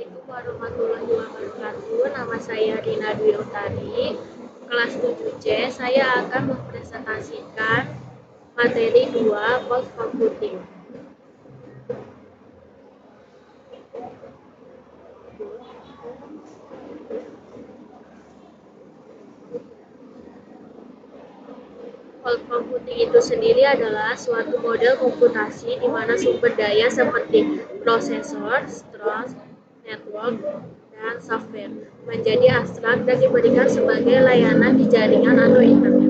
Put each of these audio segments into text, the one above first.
Assalamualaikum warahmatullahi wabarakatuh. Nama saya Rina Dwi Utari, kelas 7C. Saya akan mempresentasikan materi 2 Cloud Computing. Cloud computing itu sendiri adalah suatu model komputasi di mana sumber daya seperti prosesor, storage, network, dan software menjadi abstrak dan diberikan sebagai layanan di jaringan atau internet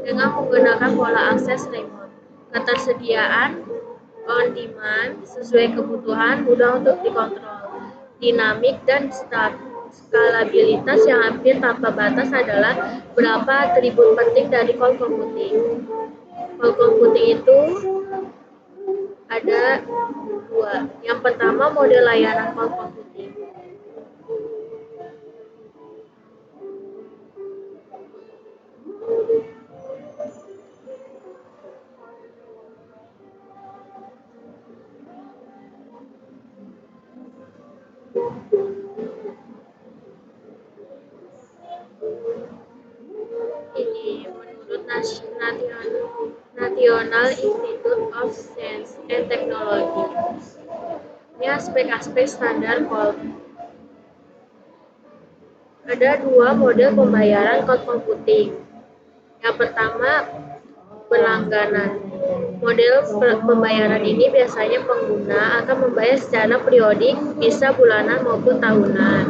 dengan menggunakan pola akses remote. Ketersediaan on demand sesuai kebutuhan, mudah untuk dikontrol, dinamik dan skalabilitas yang hampir tanpa batas adalah beberapa atribut penting dari cloud computing. Cloud computing itu ada dua. Yang pertama, model layanan cloud computing. Ini menurut National Institute of Science and Technology. Ini aspek-aspek standar cloud. Ada dua model pembayaran cloud computing. Yang pertama, berlangganan. Model pembayaran ini biasanya pengguna akan membayar secara periodik, bisa bulanan maupun tahunan.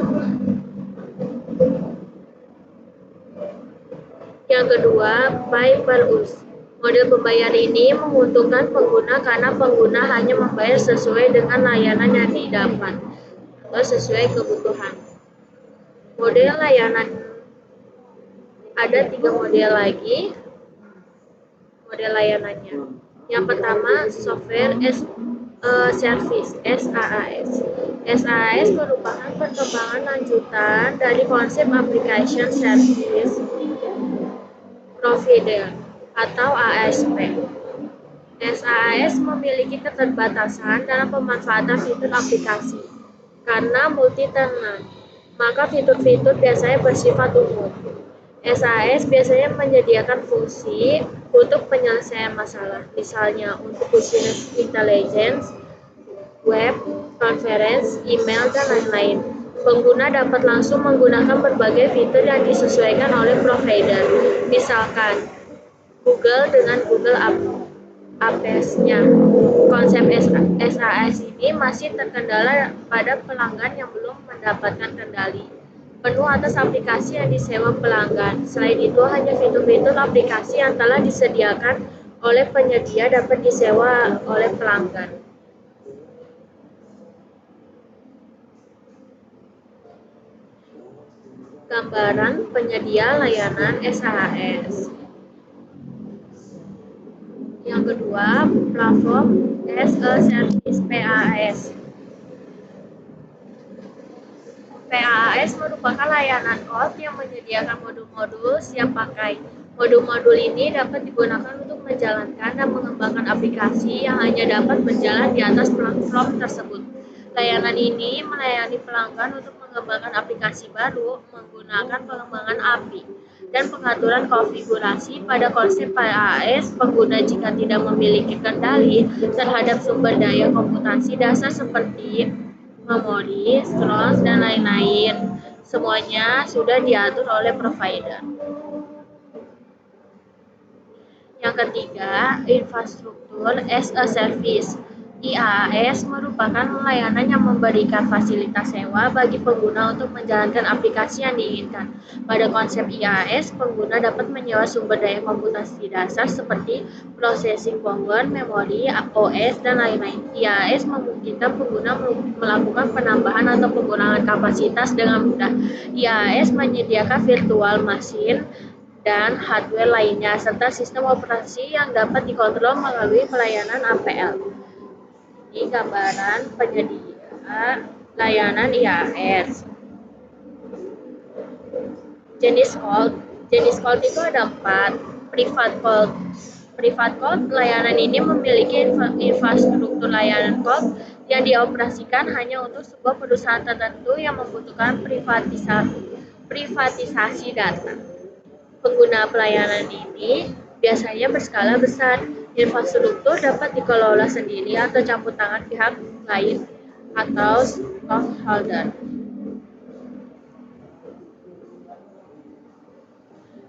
Yang kedua, pay per use. Model pembayar ini menguntungkan pengguna karena pengguna hanya membayar sesuai dengan layanan yang didapat atau sesuai kebutuhan. Model layanan ada 3 model lagi. Model layanannya. Yang pertama, software as a service (SaaS). SaaS merupakan perkembangan lanjutan dari konsep application service provider atau ASP. SaaS memiliki keterbatasan dalam pemanfaatan fitur aplikasi karena multi-tenant, maka fitur-fitur biasanya bersifat umum. SaaS biasanya menyediakan fungsi untuk penyelesaian masalah, misalnya untuk business intelligence, web, conference, email, dan lain-lain. Pengguna dapat langsung menggunakan berbagai fitur yang disesuaikan oleh provider, misalkan Google dengan Google Apps-nya. Konsep SaaS ini masih terkendala pada pelanggan yang belum mendapatkan kendali penuh atas aplikasi yang disewa pelanggan. Selain itu, hanya fitur-fitur aplikasi yang telah disediakan oleh penyedia dapat disewa oleh pelanggan. Gambaran penyedia layanan SaaS. Yang kedua, platform as a service (PaaS). PaaS merupakan layanan cloud yang menyediakan modul-modul siap pakai. Modul-modul ini dapat digunakan untuk menjalankan dan mengembangkan aplikasi yang hanya dapat berjalan di atas platform tersebut. Layanan ini melayani pelanggan untuk mengembangkan aplikasi baru menggunakan pengembangan API dan pengaturan konfigurasi. Pada konsep PaaS, pengguna jika tidak memiliki kendali terhadap sumber daya komputasi dasar seperti memori, storage, dan lain-lain, semuanya sudah diatur oleh provider. Yang ketiga, infrastruktur as a service. IaaS merupakan layanan yang memberikan fasilitas sewa bagi pengguna untuk menjalankan aplikasi yang diinginkan. Pada konsep IaaS, pengguna dapat menyewa sumber daya komputasi dasar seperti processing power, memori, OS, dan lain-lain. IaaS memungkinkan pengguna melakukan penambahan atau pengurangan kapasitas dengan mudah. IaaS menyediakan virtual machine dan hardware lainnya, serta sistem operasi yang dapat dikontrol melalui pelayanan APL. Ini gambaran penyedia layanan IaaS. Jenis cloud itu ada 4. Private cloud. Layanan ini memiliki infrastruktur layanan cloud yang dioperasikan hanya untuk sebuah perusahaan tertentu yang membutuhkan privatisasi data. Pengguna pelayanan ini biasanya berskala besar. Infrastruktur dapat dikelola sendiri atau campur tangan pihak lain atau stockholder.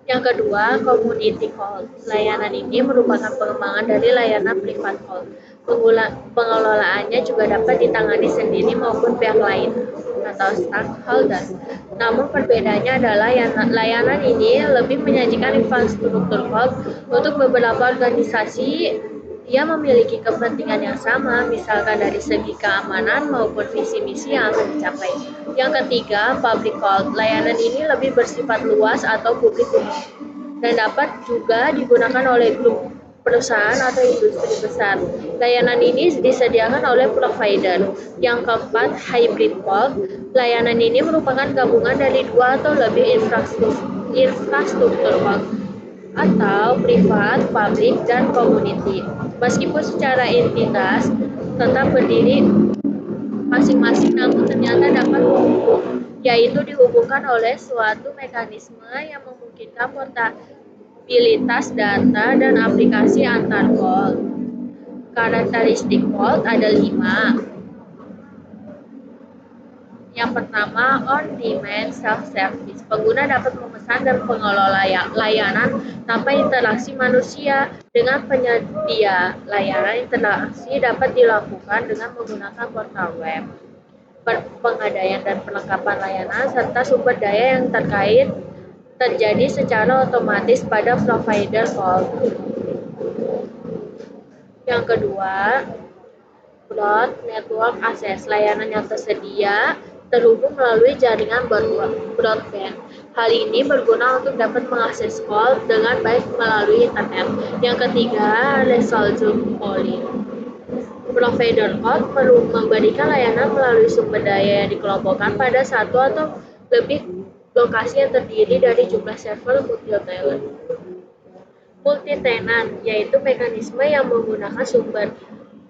Yang kedua, community cloud. Layanan ini merupakan pengembangan dari layanan private cloud. Pengelolaannya juga dapat ditangani sendiri maupun pihak lain atau stakeholder. Namun perbedaannya adalah layanan ini lebih menyajikan infrastruktur cloud untuk beberapa organisasi yang memiliki kepentingan yang sama, misalkan dari segi keamanan maupun visi misi yang akan dicapai. Yang ketiga, public cloud. Layanan ini lebih bersifat luas atau publik umum dan dapat juga digunakan oleh grup perusahaan atau industri besar. Layanan ini disediakan oleh provider. Yang keempat, hybrid cloud. Layanan ini merupakan gabungan dari dua atau lebih infrastruktur cloud atau privat, publik, dan community. Meskipun secara entitas tetap berdiri masing-masing, namun ternyata dapat yaitu dihubungkan oleh suatu mekanisme yang memungkinkan portabilitas data dan aplikasi antar cloud. Karakteristik cloud ada 5. Yang pertama, on-demand self-service. Pengguna dapat memesan dan mengelola layanan tanpa interaksi manusia. Dengan penyedia layanan, interaksi dapat dilakukan dengan menggunakan portal web, pengadaan dan perlengkapan layanan, serta sumber daya yang terkait terjadi secara otomatis pada provider cloud. Yang kedua, broad network access. Layanan yang tersedia terhubung melalui jaringan broadband. Hal ini berguna untuk dapat mengakses call dengan baik melalui internet. Yang ketiga, resolution calling. Provider cloud memberikan layanan melalui sumber daya yang dikelompokkan pada satu atau lebih lokasi yang terdiri dari jumlah server multi-tenant, yaitu mekanisme yang menggunakan sumber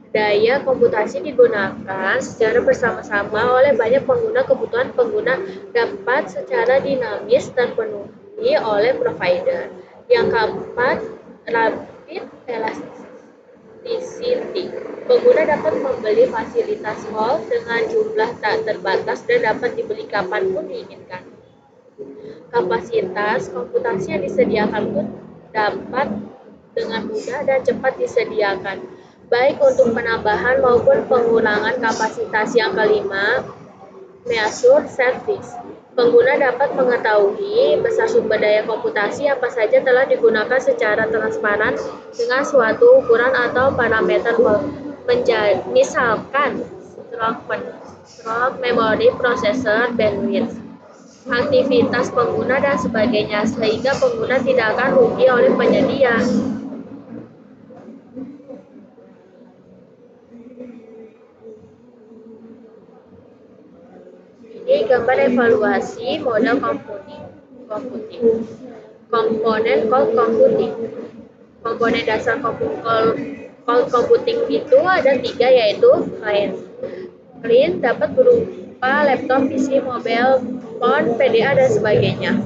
daya komputasi digunakan secara bersama-sama oleh banyak pengguna. Kebutuhan pengguna dapat secara dinamis terpenuhi oleh provider. Yang keempat, rapid elasticity. Pengguna dapat membeli fasilitas call dengan jumlah tak terbatas dan dapat dibeli kapanpun diinginkan. Kapasitas komputasi yang disediakan pun dapat dengan mudah dan cepat disediakan, baik untuk penambahan maupun pengurangan kapasitas. Yang kelima, measure service. Pengguna dapat mengetahui besar sumber daya komputasi apa saja telah digunakan secara transparan dengan suatu ukuran atau parameter, misalkan stroke, memori, prosesor, bandwidth, aktivitas pengguna, dan sebagainya, sehingga pengguna tidak akan rugi oleh penyedia. Ini gambar evaluasi model computing. Komponen cloud computing. Komponen dasar cloud computing itu ada 3, yaitu client. Client dapat berupa laptop, PC, mobile phone, PDA, dan sebagainya.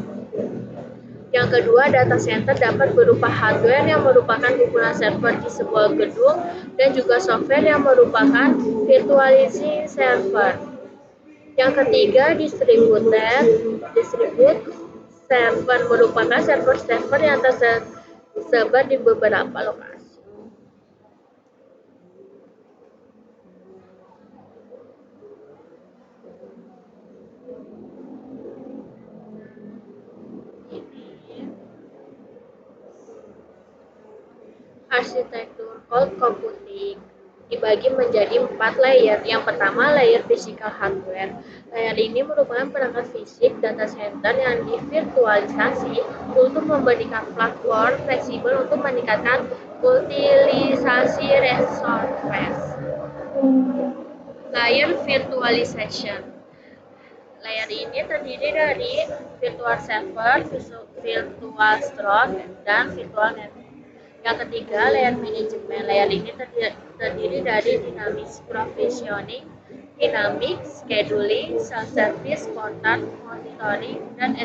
Yang kedua, data center dapat berupa hardware yang merupakan kumpulan server di sebuah gedung dan juga software yang merupakan virtualisasi server. Yang ketiga, distributed server merupakan server yang tersebar di beberapa lokasi. Arsitektur cloud computing dibagi menjadi 4 layer. Yang pertama, layer physical hardware. Layer ini merupakan perangkat fisik data center yang divirtualisasi untuk memberikan platform fleksibel untuk meningkatkan utilisasi resource. Layer virtualization. Layer ini terdiri dari virtual server, virtual storage, dan virtual network. Yang ketiga, layer manajemen. Layer ini terdiri dari dynamics provisioning, dynamic scheduling, self-service, content monitoring, dan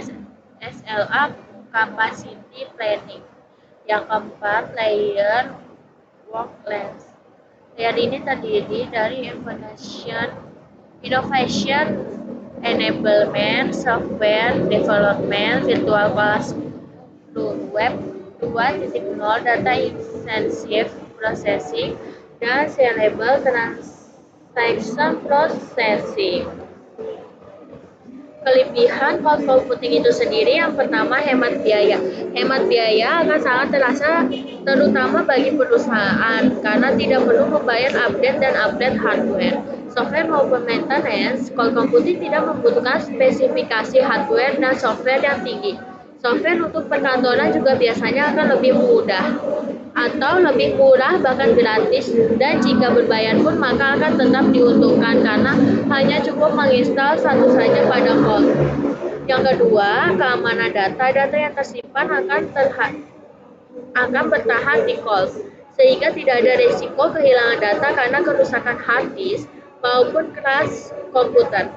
SLA capacity planning. Yang keempat, layer work length. Layer ini terdiri dari innovation enablement, software development, virtual classroom, web 2.0, data intensive processing, dan scalable transaction processing. Kelebihan cloud computing itu sendiri, yang pertama, hemat biaya. Hemat biaya akan sangat terasa terutama bagi perusahaan karena tidak perlu membayar update dan update hardware, software maupun maintenance. Cloud computing tidak membutuhkan spesifikasi hardware dan software yang tinggi. Software untuk perkantoran juga biasanya akan lebih mudah atau lebih murah, bahkan gratis, dan jika berbayar pun maka akan tetap diuntungkan karena hanya cukup menginstal satu saja pada cloud. Yang kedua, keamanan data. Data yang tersimpan akan bertahan di cloud, sehingga tidak ada risiko kehilangan data karena kerusakan hard disk maupun crash komputer.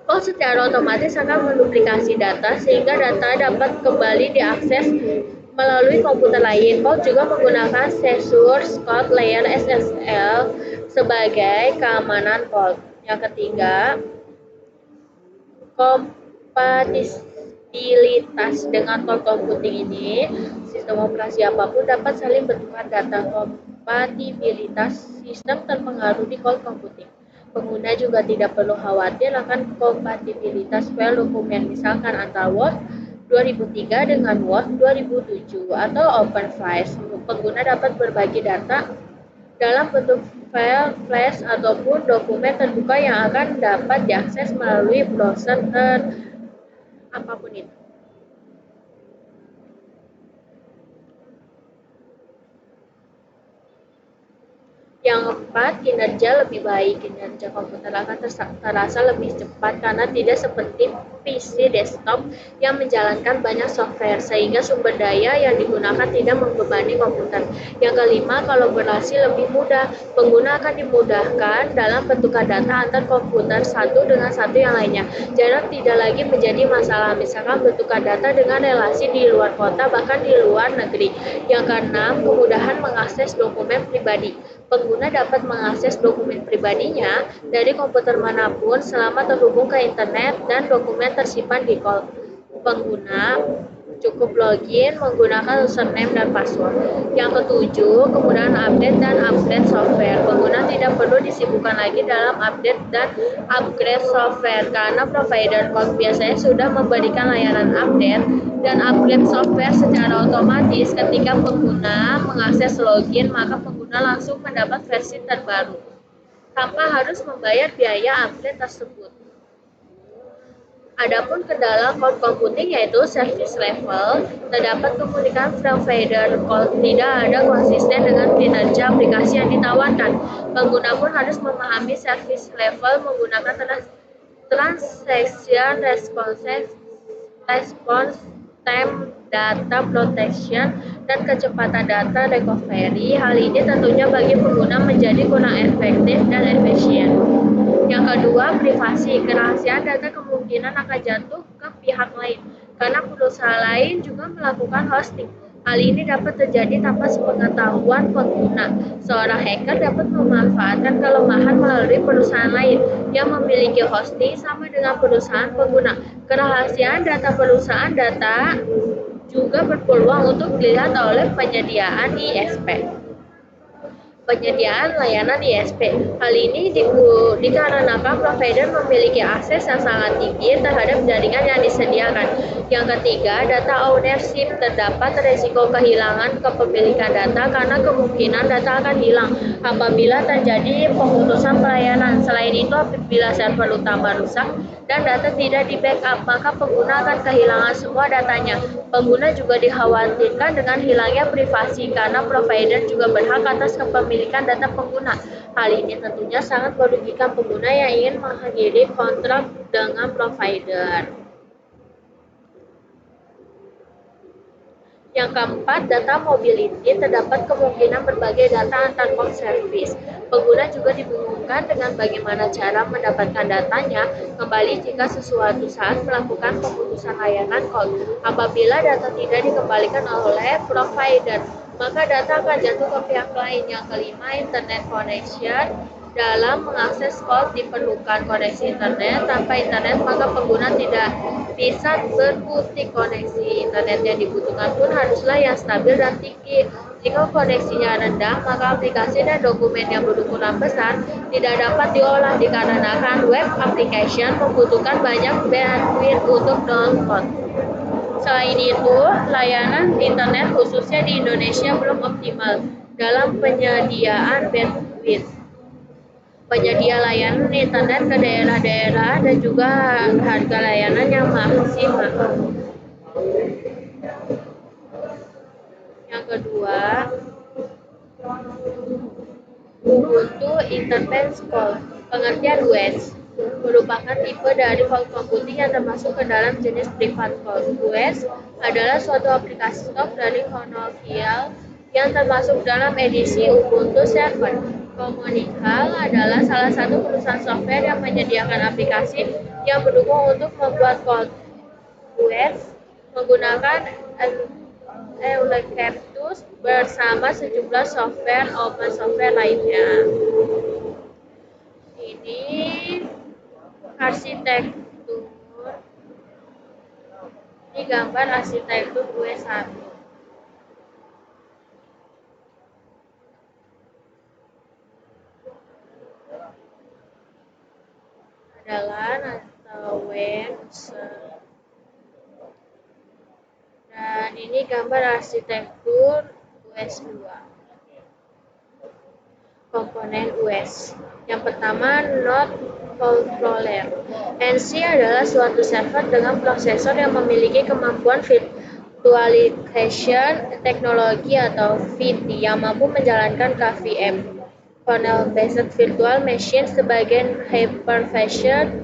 Cloud secara otomatis akan menduplikasi data sehingga data dapat kembali diakses melalui komputer lain. Cloud juga menggunakan Secure Cloud Layer (SSL) sebagai keamanan cloud. Yang ketiga, kompatibilitas. Dengan cloud computing ini, sistem operasi apapun dapat saling bertukar data. Kompatibilitas sistem terpengaruh di cloud computing. Pengguna juga tidak perlu khawatir akan kompatibilitas file dokumen, misalkan antara Word 2003 dengan Word 2007 atau OpenFiles. Pengguna dapat berbagi data dalam bentuk file flash ataupun dokumen terbuka yang akan dapat diakses melalui browser apapun itu. Yang keempat, kinerja lebih baik. Kinerja komputer akan terasa lebih cepat karena tidak seperti PC desktop yang menjalankan banyak software, sehingga sumber daya yang digunakan tidak membebani komputer. Yang kelima, kolaborasi lebih mudah. Pengguna akan dimudahkan dalam bentukan data antar komputer satu dengan satu yang lainnya. Jarak tidak lagi menjadi masalah, misalkan bentukan data dengan relasi di luar kota, bahkan di luar negeri. Yang keenam, kemudahan mengakses dokumen pribadi. Pengguna dapat mengakses dokumen pribadinya dari komputer manapun selama terhubung ke internet dan dokumen tersimpan di cloud. Pengguna cukup login menggunakan username dan password. Yang ketujuh, kemudahan update dan upgrade software. Pengguna tidak perlu disibukkan lagi dalam update dan upgrade software karena provider cloud biasanya sudah memberikan layanan update dan upgrade software secara otomatis. Ketika pengguna mengakses login, maka pengguna langsung mendapat versi terbaru tanpa harus membayar biaya update tersebut. Adapun kendala cloud computing yaitu service level. Terdapat kemungkinan provider cloud tidak ada konsisten dengan kinerja aplikasi yang ditawarkan. Pengguna pun harus memahami service level menggunakan transaction response time, data protection, dan kecepatan data recovery. Hal ini tentunya bagi pengguna menjadi kurang efektif dan efisien. Yang kedua, privasi. Kerahasiaan data kemungkinan akan jatuh ke pihak lain karena perusahaan lain juga melakukan hosting. Hal ini dapat terjadi tanpa sepengetahuan pengguna. Seorang hacker dapat memanfaatkan kelemahan melalui perusahaan lain yang memiliki hosting sama dengan perusahaan pengguna. Kerahasiaan data perusahaan data juga berpeluang untuk dilihat oleh penyediaan ISP. Penyediaan layanan ISP. Hal ini dikarenakan provider memiliki akses yang sangat tinggi terhadap jaringan yang disediakan. Yang ketiga, data ownership. Terdapat risiko kehilangan kepemilikan data karena kemungkinan data akan hilang apabila terjadi pemutusan pelayanan. Selain itu, apabila server utama rusak dan data tidak di-backup, maka pengguna akan kehilangan semua datanya. Pengguna juga dikhawatirkan dengan hilangnya privasi karena provider juga berhak atas kepemilikan data pengguna. Hal ini tentunya sangat merugikan pengguna yang ingin mengakhiri kontrak dengan provider. Yang keempat, data mobility. Terdapat kemungkinan berbagai data antar cloud service. Pengguna juga dibingungkan dengan bagaimana cara mendapatkan datanya kembali jika sesuatu saat melakukan pemutusan layanan cloud. Apabila data tidak dikembalikan oleh provider, maka data akan jatuh ke pihak lain. Yang kelima, internet connection. Dalam mengakses cloud diperlukan koneksi internet. Tanpa internet, maka pengguna tidak bisa berkutik. Koneksi internet yang dibutuhkan pun haruslah yang stabil dan tinggi. Jika koneksinya rendah, maka aplikasi dan dokumen yang berukuran besar tidak dapat diolah dikarenakan web application membutuhkan banyak bandwidth untuk download. Selain itu, layanan internet khususnya di Indonesia belum optimal dalam penyediaan bandwidth. Penyedia layanan internet ke daerah-daerah dan juga harga layanan yang masih mahal. Yang kedua, Ubuntu Interface Call. Pengertian UES merupakan tipe dari cloud computing yang termasuk ke dalam jenis private cloud. UES adalah suatu aplikasi stop dari Honokial yang termasuk dalam edisi Ubuntu Server. Comunical adalah salah satu perusahaan software yang menyediakan aplikasi yang mendukung untuk membuat cloud. UES menggunakan Eucalyptus bersama sejumlah software open source lainnya. Ini arsitektur, ini gambar arsitektur UE1. Adalah atau user. Dan ini gambar arsitektur US2. Komponen US. Yang pertama, node controller. NC adalah suatu server dengan prosesor yang memiliki kemampuan virtualization teknologi atau VT yang mampu menjalankan KVM. Kernel Based Virtual Machine sebagai hypervisor.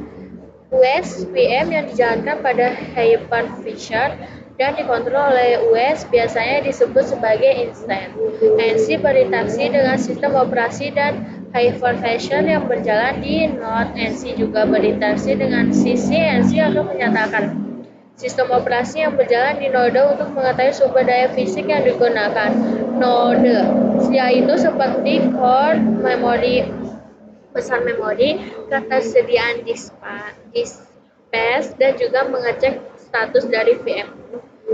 US VM yang dijalankan pada hypervisor dan dikontrol oleh US biasanya disebut sebagai instance. NC berinteraksi dengan sistem operasi dan hypervisor yang berjalan di node. NC juga berinteraksi dengan sisi. NC akan menyatakan sistem operasi yang berjalan di node untuk mengetahui sumber daya fisik yang digunakan node, yaitu seperti core, memori, besar memori, ketersediaan disk space, dan juga mengecek status dari VM.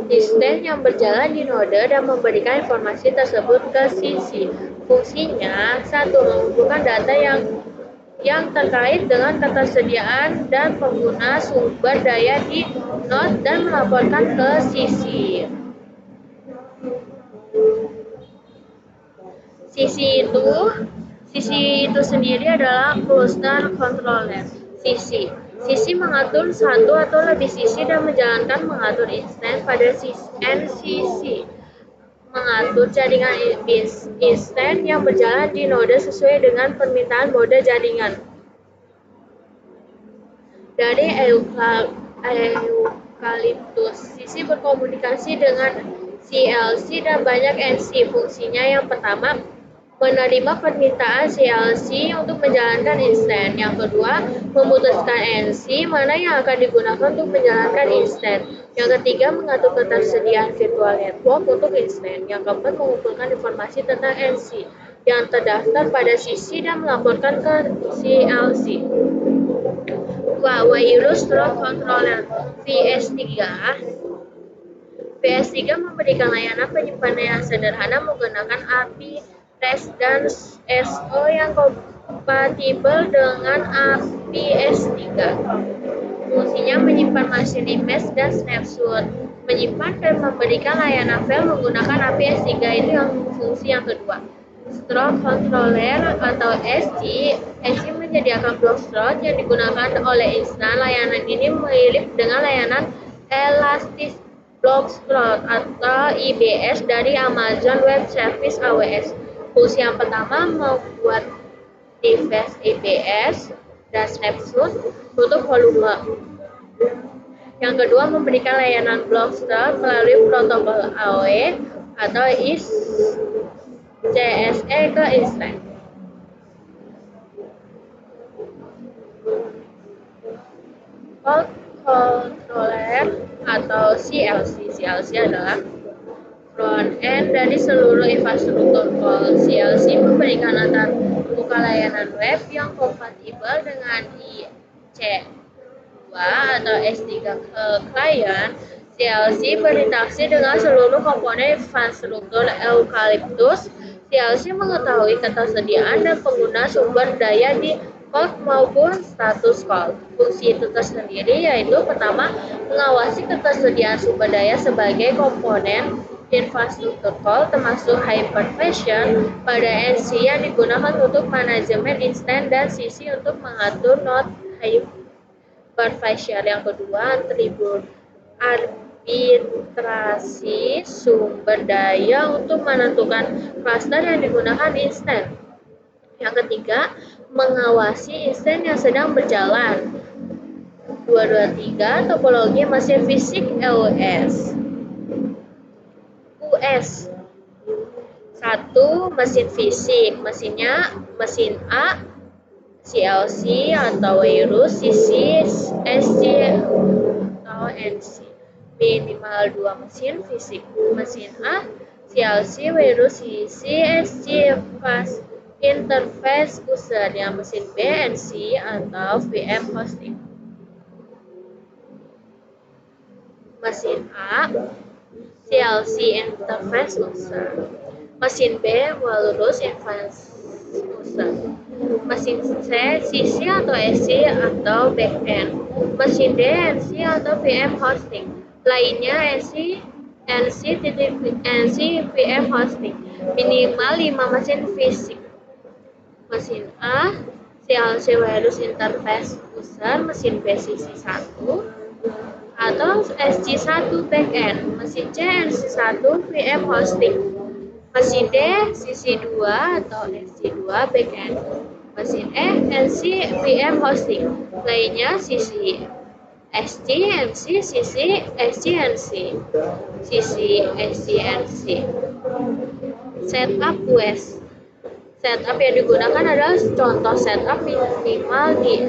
Instance yang berjalan di node dan memberikan informasi tersebut ke sisi. Fungsinya, satu, mengumpulkan data yang terkait dengan ketersediaan dan pengguna sumber daya di node dan melaporkan ke sisi. Sisi itu sendiri adalah cluster controller. Sisi mengatur satu atau lebih sisi dan mengatur instance pada NCC. Mengatur jaringan instance yang berjalan di node sesuai dengan permintaan mode jaringan. Dari Eucalyptus, sisi berkomunikasi dengan CLC dan banyak NC. Fungsinya yang pertama, menerima permintaan CLC untuk menjalankan instance. Yang kedua, memutuskan NC mana yang akan digunakan untuk menjalankan instance. Yang ketiga, mengatur ketersediaan virtual network untuk instance. Yang keempat, mengumpulkan informasi tentang NC yang terdaftar pada sisi dan melaporkan ke CLC. Wireless Load Controller VS3 memberikan layanan penyimpanan yang sederhana menggunakan API REST dan SO yang kompatibel dengan API S3. Fungsinya menyimpan master image dan snapshot, menyimpan dan memberikan layanan file menggunakan API S3. Itu yang fungsi yang kedua. Slot Controller atau SC menyediakan block slot yang digunakan oleh instansi. Layanan ini mirip dengan layanan Elastic Block Slot atau IBS dari Amazon Web Service (AWS). Fungsi yang pertama, membuat device IBS dan snapshot untuk volume. Yang kedua, memberikan layanan block store melalui protokol AOE atau CSE ke instansi. Call controller atau CLC. CLC adalah front end dari seluruh infrastruktur call. CLC memberikan antar buka layanan web yang kompatibel dengan IC2 atau S3 klien. CLC berinteraksi dengan seluruh komponen infrastruktur Eucalyptus. CLC mengetahui ketersediaan dan pengguna sumber daya di port maupun status call. Fungsi itu tersendiri yaitu pertama, mengawasi ketersediaan sumber daya sebagai komponen infrastruktur call termasuk hypervisor pada NC yang digunakan untuk manajemen instan dan CC untuk mengatur node hypervisor. Yang kedua, arbitrasi sumber daya untuk menentukan cluster yang digunakan instan. Yang ketiga, mengawasi instan yang sedang berjalan. 223 topologi mesin fisik EOS. US 1 mesin fisik, mesinnya mesin A CLC atau virus, CC SC atau NC. Minimal 2 mesin fisik, mesin A CLC virus, CC SC fast interface user, yang mesin B NC atau VM hosting. Mesin A CLC interface user, mesin B walrus interface user, mesin C CC atau SC atau backend, mesin D NC atau VM hosting, lainnya NC VM hosting. Minimal 5 mesin fisik, mesin A CLC virus interface user, mesin B CC1 atau SC1 backend, mesin C NC1 VM hosting, mesin D CC2 atau SC2 backend, mesin E NC VM hosting, lainnya CC SC NC CC SC NC CC SC NC. Setup US. Setup yang digunakan adalah contoh setup minimal di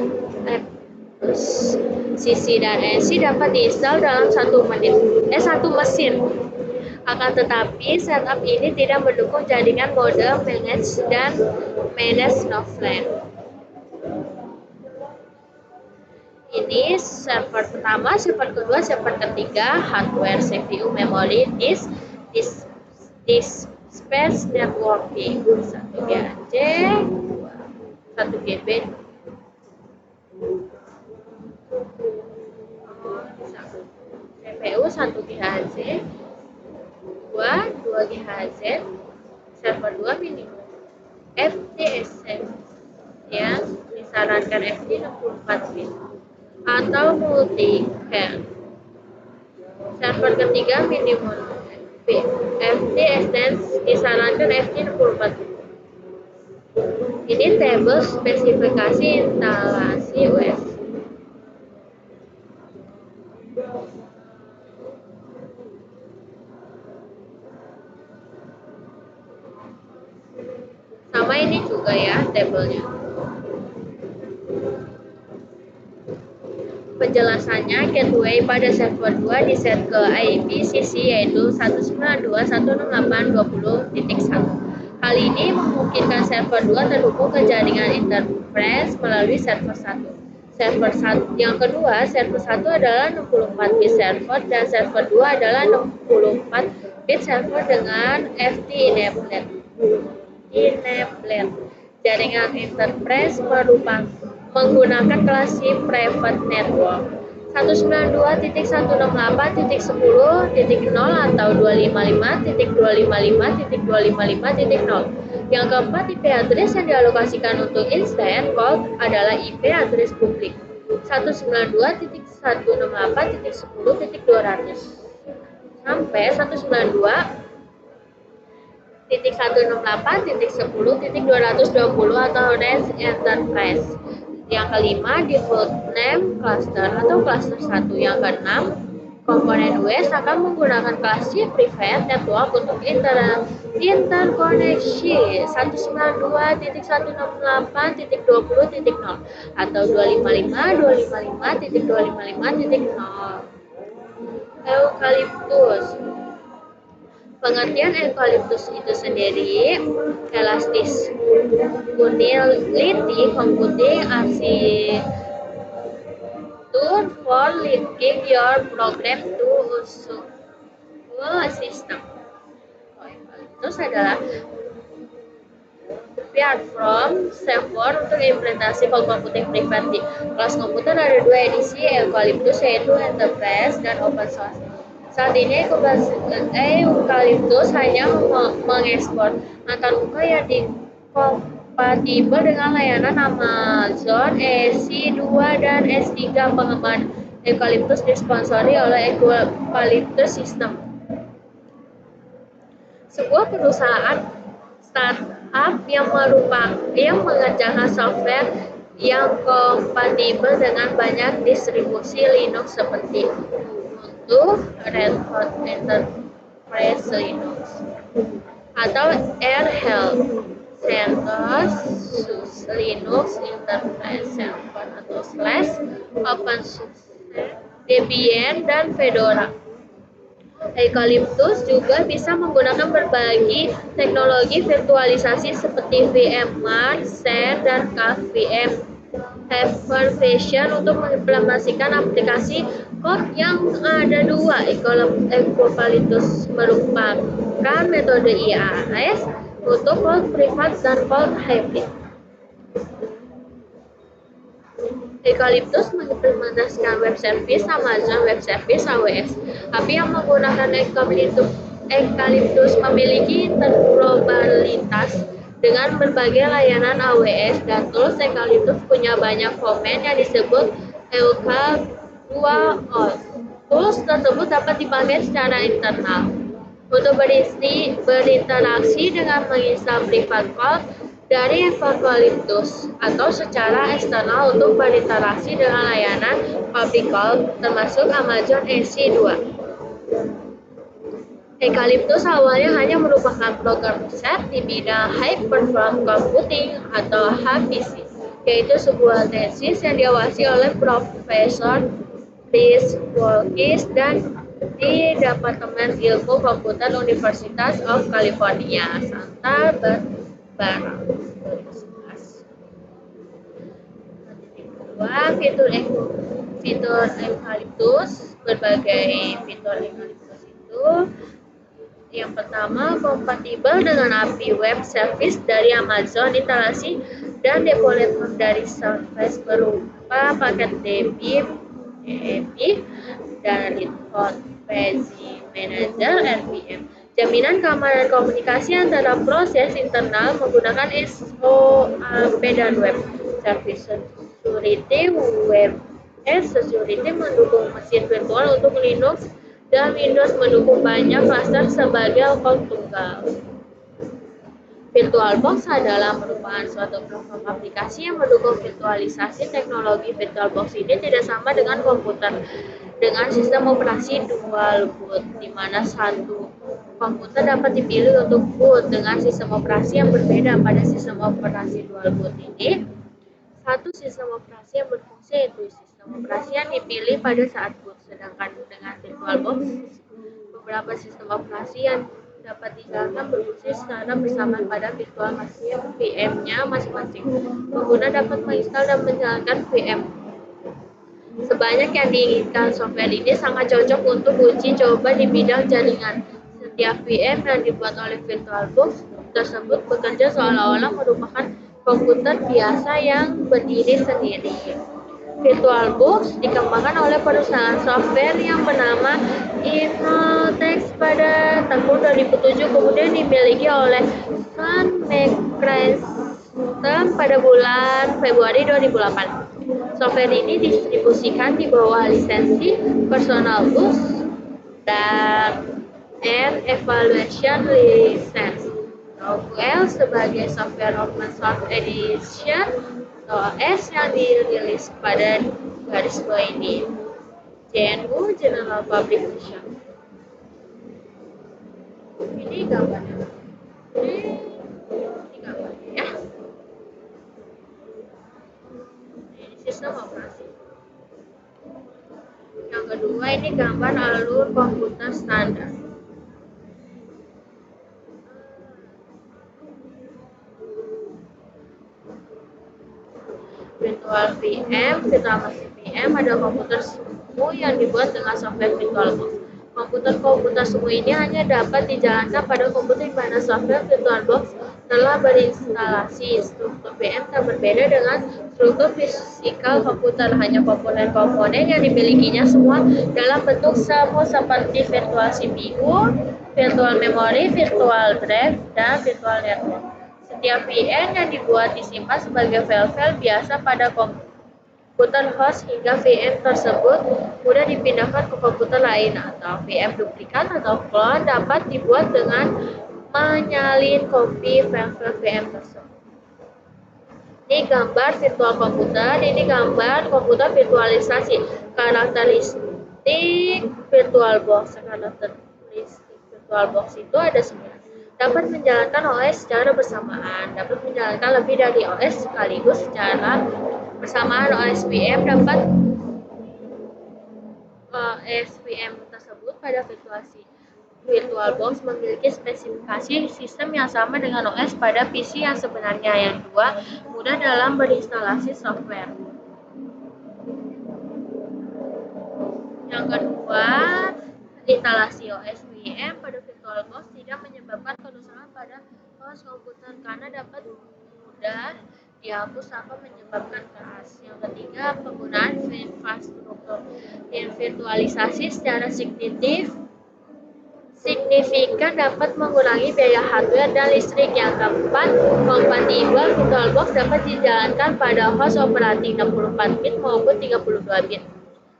CC dan NC dapat diinstal dalam 1 mesin. Akan tetapi setup ini tidak mendukung jaringan modem manage dan manage offline. Ini server pertama, server kedua, server ketiga, hardware, CPU, memori, disk space, networking, 1 GHz, 1 GB, CPU 1 GHz, 2 GHz, server 2 minimum, FTSM yang disarankan FT 64 bit atau multi-cam. Server ketiga minimum FT Extends disarankan FT 64 bit. Ini tabel spesifikasi instalasi OS. Sama ini juga ya tabelnya. Penjelasannya, gateway pada server 2 diset ke IPCC yaitu 192.168.20.1. Hal ini memungkinkan server 2 terhubung ke jaringan enterprise melalui server 1. Server 1 yang kedua, server 1 adalah 64 bit server dan server 2 adalah 64 bit server dengan FT enabled. Jaringan enterprise menggunakan kelas private network 192.168.10.0 atau 255.255.255.0. Yang keempat, IP address yang dialokasikan untuk instant call adalah IP address publik 192.168.10.200 sampai 192.168.10.220 atau range enterprise. Yang kelima, default name cluster atau cluster 1. Yang keenam, komponen OS akan menggunakan klasi private network untuk interkoneksi 192.168.20.0 atau 255.255.255.0. Eukaliptus. Pengertian eukaliptus itu sendiri, elastis Unity computing architecture for linking your program to useful system. Eukaliptus adalah platform software untuk implementasi cloud computing private di kelas komputer. Ada dua edisi Eukaliptus, yaitu Enterprise dan Open Source. Saat ini Eukaliptus hanya mengekspor antarumuka yang kompatibel dengan layanan Amazon EC2 dan S3. Pengembangan Eukaliptus disponsori oleh Eukaliptus System, sebuah perusahaan startup yang mengerjakan software yang kompatibel dengan banyak distribusi Linux seperti Ubuntu, Red Hat Enterprise Linux, atau RHEL, CentOS, SUSE Linux Enterprise Server atau OpenSUSE, Debian, dan Fedora. Eukaliptus juga bisa menggunakan berbagai teknologi virtualisasi seperti VMware, Xen, dan KVM Hyper-V untuk mengimplementasikan aplikasi cloud yang ada dua. Eukaliptus merupakan metode IaaS untuk cloud privat dan cloud hybrid. Eukaliptus mengimplementasikan web service Amazon Web Service (AWS). API yang menggunakan Eukaliptus memiliki interoperabilitas dengan berbagai layanan AWS dan tools. Eukaliptus punya banyak komen yang disebut Euka2Os. Tools tersebut dapat dipakai secara internal untuk berinteraksi dengan menginstal private cloud dari Eukaliptus atau secara eksternal untuk berinteraksi dengan layanan public cloud termasuk Amazon EC2. Eukaliptus awalnya hanya merupakan program riset di bidang High Performance Computing atau HPC, yaitu sebuah tesis yang diawasi oleh Profesor Chris Walkis dan di Departemen Ilmu Komputer University of California, Santa Barbara, 2011. Fitur Eukaliptus. Berbagai fitur Eukaliptus itu, yang pertama, kompatibel dengan API web service dari Amazon, instalasi dan deployment dari Surface berupa paket DB, dan Remote Page Manager (RPM). Jaminan keamanan komunikasi antara proses internal menggunakan SOAP dan web service security. Security mendukung mesin virtual untuk Linux dan Windows, mendukung banyak cluster sebagai account tunggal. VirtualBox adalah merupakan suatu platform aplikasi yang mendukung virtualisasi. Teknologi VirtualBox ini tidak sama dengan komputer dengan sistem operasi dual boot, di mana satu komputer dapat dipilih untuk boot dengan sistem operasi yang berbeda. Pada sistem operasi dual boot ini, satu sistem operasi yang berfungsi, yaitu sistem operasi yang dipilih pada saat boot. Sedangkan dengan VirtualBox, beberapa sistem operasi yang dapat dijalankan berfungsi secara bersamaan pada virtual machine VM-nya masing-masing. Pengguna dapat menginstal dan menjalankan VM sebanyak yang diinginkan. Software ini sangat cocok untuk uji coba di bidang jaringan. Setiap VM yang dibuat oleh VirtualBox tersebut bekerja seolah-olah merupakan komputer biasa yang berdiri sendiri. VirtualBox dikembangkan oleh perusahaan software yang bernama Innotech pada tahun 2007, kemudian dimiliki oleh Sun Microsystems pada bulan Februari 2008. Software ini didistribusikan di bawah lisensi PersonalBox dan Evaluation License. GNU sebagai software open source edition OS yang dirilis pada garis bawah ini. JNU General Publication. Ini gambarnya. Ini gambarnya ya. Ini sistem operasi. Yang kedua ini gambar alur komputer standar. Virtual VM, virtual machine VM ada komputer semu yang dibuat dengan software VirtualBox. Komputer-komputer semu ini hanya dapat dijalankan pada komputer di mana software VirtualBox telah berinstalasi. Struktur VM tak berbeda dengan struktur fisikal komputer, hanya komponen-komponen yang dimilikinya semua dalam bentuk semu seperti virtual CPU, virtual memory, virtual drive, dan virtual network. Setiap VM yang dibuat disimpan sebagai file-file biasa pada komputer host hingga VM tersebut mudah dipindahkan ke komputer lain, atau VM duplikat atau clone dapat dibuat dengan menyalin kopi file-file VM tersebut. Ini gambar virtual komputer, ini gambar komputer virtualisasi. Karakteristik VirtualBox. Karakteristik VirtualBox itu ada 9. Dapat menjalankan OS secara bersamaan, dapat menjalankan lebih dari OS sekaligus secara bersamaan. OS VM dapat OS VM tersebut pada VirtualBox memiliki spesifikasi sistem yang sama dengan OS pada PC yang sebenarnya. Yang kedua, mudah dalam berinstalasi software. Yang kedua, instalasi OS VM pada VirtualBox tidak menyebabkan kerusakan pada host komputer karena dapat mudah dihapus tanpa menyebabkan crash. Yang ketiga, penggunaan infrastruktur virtualisasi secara signifikan dapat mengurangi biaya hardware dan listrik. Yang keempat, kompatibel VirtualBox dapat dijalankan pada host operating 64 bit maupun 32 bit.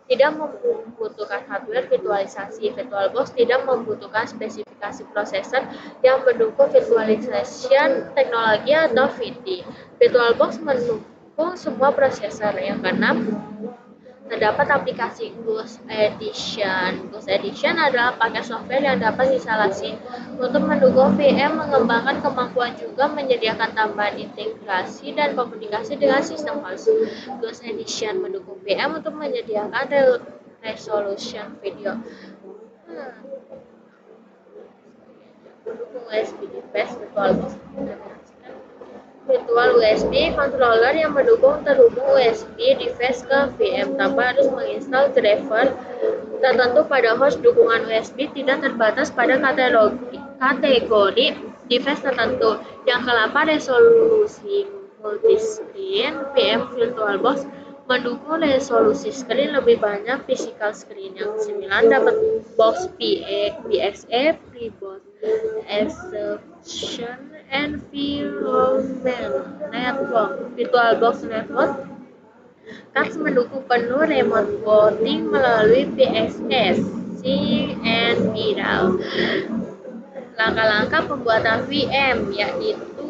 Tidak membutuhkan hardware virtualisasi. VirtualBox tidak membutuhkan spesifikasi prosesor yang mendukung virtualization teknologi atau VT. VirtualBox mendukung semua prosesor. Yang keenam, terdapat aplikasi Ghost Edition. Ghost Edition adalah paket software yang dapat diinstalasi untuk mendukung VM, mengembangkan kemampuan juga menyediakan tambahan integrasi dan komunikasi dengan sistem host. Ghost Edition mendukung VM untuk menyediakan resolution video. Mendukung USB device VirtualBox. Virtual USB controller yang mendukung terhubung USB device ke VM tanpa harus menginstal driver tertentu pada host. Dukungan USB tidak terbatas pada kategori device tertentu. Yang ke-8, resolusi multiscreen. VM VirtualBox mendukung resolusi screen lebih banyak physical screen. Yang ke-9, dapat box PXE, Freeboot Exception Environment Network. VirtualBox Network Cards mendukung penuh remote voting melalui PXS, CNVRAL. Langkah-langkah pembuatan VM yaitu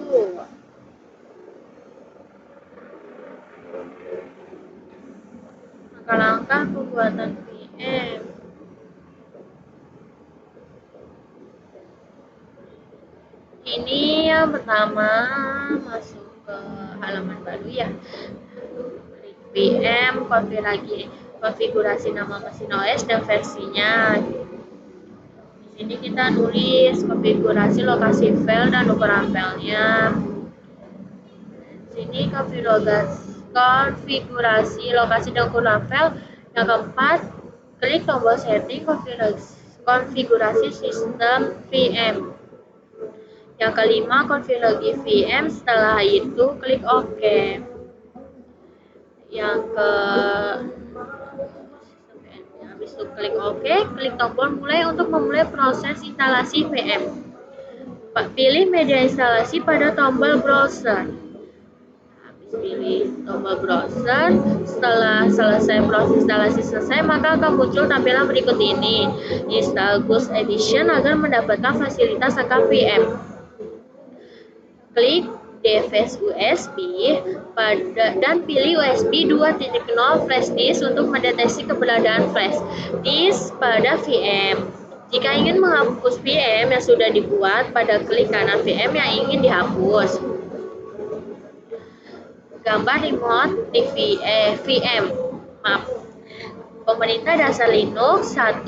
langkah-langkah pembuatan VM. Ini yang pertama, masuk ke halaman baru ya. Klik VM, konfigurasi nama mesin OS dan versinya. Di sini kita nulis konfigurasi lokasi file dan ukuran filenya. Di sini konfigurasi lokasi dan ukuran file. Yang keempat, klik tombol setting konfigurasi sistem VM. Yang kelima, konfigurasi VM. Setelah itu klik OK. Habis itu klik OK, klik tombol mulai untuk memulai proses instalasi VM. Pilih media instalasi pada tombol browser. Habis pilih tombol browser, setelah selesai proses instalasi maka akan muncul tampilan berikut ini. Install Ghost Edition agar mendapatkan fasilitas lengkap VM. Klik device USB dan pilih USB 2.0 flash disk untuk mendeteksi keberadaan flash disk pada VM. Jika ingin menghapus VM yang sudah dibuat, pada klik kanan VM yang ingin dihapus. Gambar remote di VM. Maaf. Pemerintah dasar Linux 1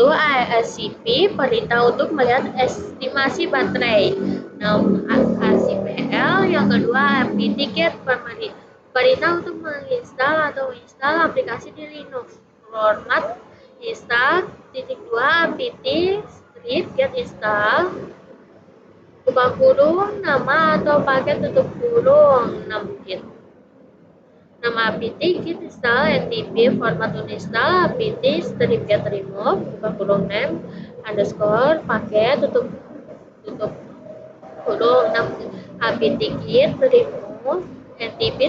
ASCII perintah untuk melihat estimasi baterai 6 ACPL. Yang kedua apt-get perintah untuk menginstal atau menginstal aplikasi di Linux. Format install -2 apt get install buka kurung nama atau paket tutup kurung 6 bit. Nama apt-get install ntp format uninstall apt-get remove buka kurung name underscore paket tutup kurung 6 apt-get remove ntp.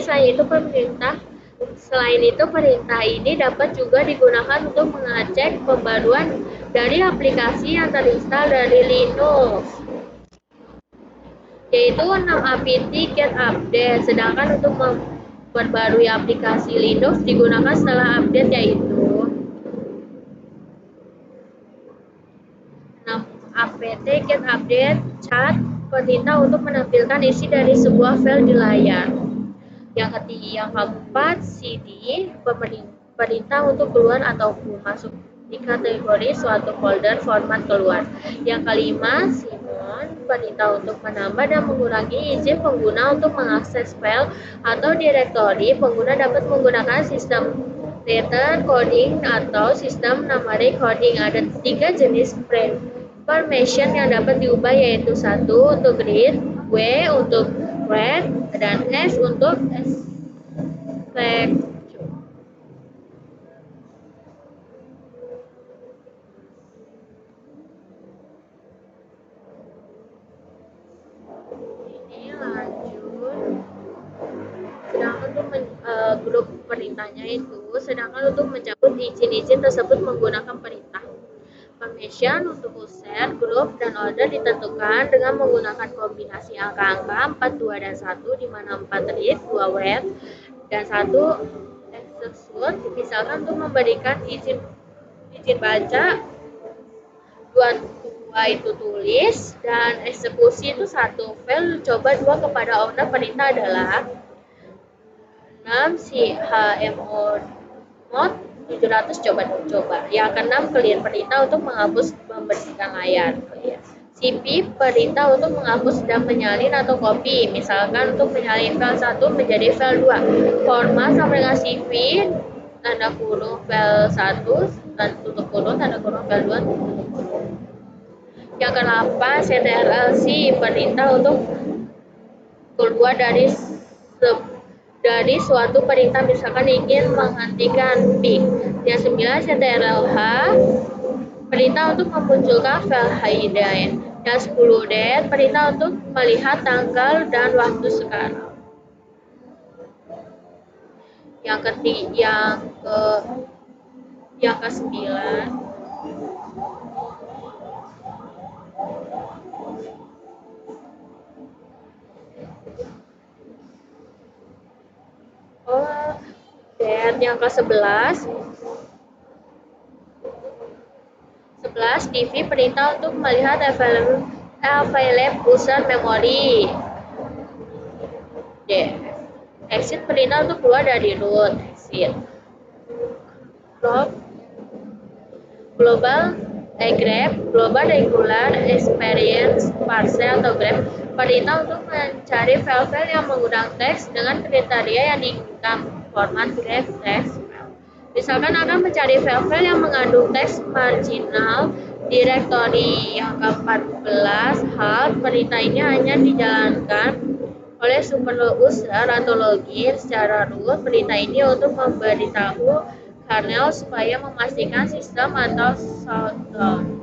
Selain itu perintah ini dapat juga digunakan untuk mengecek pembaruan dari aplikasi yang terinstal dari Linux, yaitu 6 apt-get update. Sedangkan untuk memperbarui aplikasi Linux digunakan setelah update, yaitu 6 apt-get update chat perintah untuk menampilkan isi dari sebuah file di layar. Yang keempat cd perintah untuk keluar ataupun masuk di kategori suatu folder format keluar. Yang kelima cmon perintah untuk menambah dan mengurangi izin pengguna untuk mengakses file atau direktori. Pengguna dapat menggunakan sistem pattern coding atau sistem numeric coding. Ada 3 jenis permission yang dapat diubah, yaitu 1 untuk read, W untuk write, dan S untuk execute. Ini lanjut. Sedangkan untuk grup perintahnya itu, sedangkan untuk mencabut izin-izin tersebut menggunakan perintah. Permission untuk user, grup, dan order ditentukan dengan menggunakan kombinasi angka-angka 4, 2, dan 1, di mana 4 read, 2 write, dan 1 execute. Misalkan untuk memberikan izin baca, 2 itu tulis, dan eksekusi itu 1 file coba 2 kepada owner. Perintah adalah 6 chmod 700 coba. Yang keenam clear perintah untuk menghapus membersihkan layar. cp perintah untuk menghapus dan menyalin atau copy. Misalkan untuk menyalin file 1 menjadi file 2. Format sama dengan cp tanda kurung file 1 dan tutup kurung tanda kurung file 2 tutup kurung. Yang ke-8 ctrl-c perintah untuk keluar dari suatu perintah, misalkan ingin menghentikan pick. Yang 9 ctrl-h perintah untuk memunculkan file hidden. Yang 10 det perintah untuk melihat tanggal dan waktu sekarang. Yang ke-9 dan yang ke-11 DV perintah untuk melihat available user memory. D. Exit perintah untuk keluar dari root. Exit. Global grep, global regular experience parser atau grep perintah untuk mencari file-file yang mengundang teks dengan kriteria yang diinginkan. Format grep text file. Misalkan akan mencari file-file yang mengandung teks marginal directory. Yang ke-14 hal perintah ini hanya dijalankan oleh super user atau login secara root. Perintah ini untuk memberitahu kernel supaya memastikan sistem atau shutdown.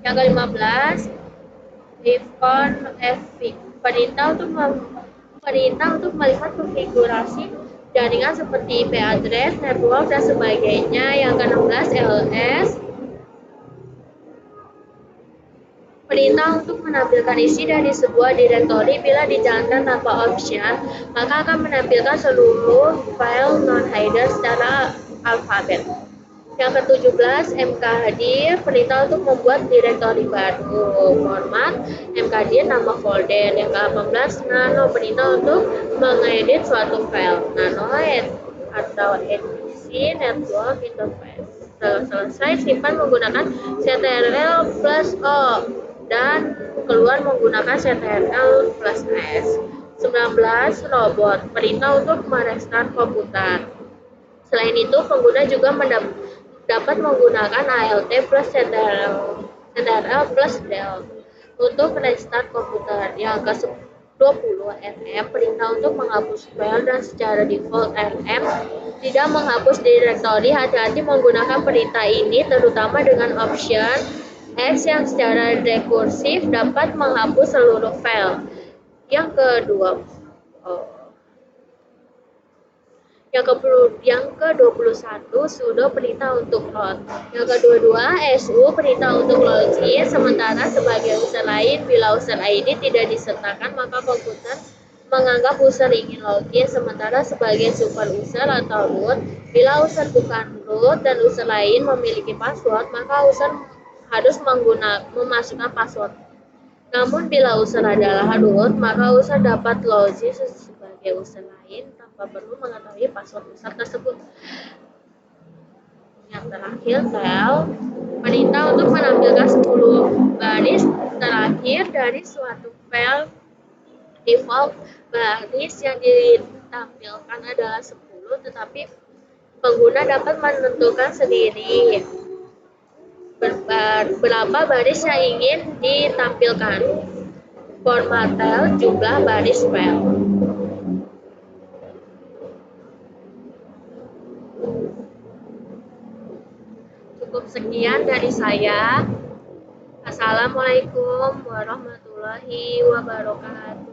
Yang ke-15 ifconfig perintah untuk melihat konfigurasi jaringan seperti IP address, network, dan sebagainya. Yang ke-16 ls Perintah untuk menampilkan isi dari sebuah direktori bila dijalankan tanpa option, maka akan menampilkan seluruh file non-header secara alfabet. Yang ke-17, mkdir, perintah untuk membuat direktori baru. Format, mkdir nama folder. Yang ke-18, nano, perintah untuk mengedit suatu file. Nano atau edisi network interface. Setelah selesai, simpan menggunakan ctrl plus O dan keluar menggunakan ctrl plus S. 19, robot, perintah untuk merestart komputer. Selain itu, pengguna juga dapat menggunakan ALT plus CTRL plus del untuk restart komputer. Yang ke-20, RM, perintah untuk menghapus file dan secara default RM tidak menghapus direktori. Hati-hati menggunakan perintah ini, terutama dengan option X yang secara rekursif dapat menghapus seluruh file. Yang kedua, yang ke-21 sudo perintah untuk load. Yang ke-22 su perintah untuk login. Sementara sebagai user lain, bila user ID tidak disertakan maka komputer menganggap user ingin login. Sementara sebagai super user atau root, bila user bukan root dan user lain memiliki password, maka user harus memasukkan password. Namun bila user adalah root, maka user dapat login sebagai user lain tanpa perlu mengetahui password user tersebut. Yang terakhir, tel, perintah untuk menampilkan 10 baris terakhir dari suatu file. Default baris yang ditampilkan adalah 10, tetapi pengguna dapat menentukan sendiri berapa baris yang ingin ditampilkan. Formatel jumlah baris file. Cukup sekian dari saya. Assalamualaikum warahmatullahi wabarakatuh.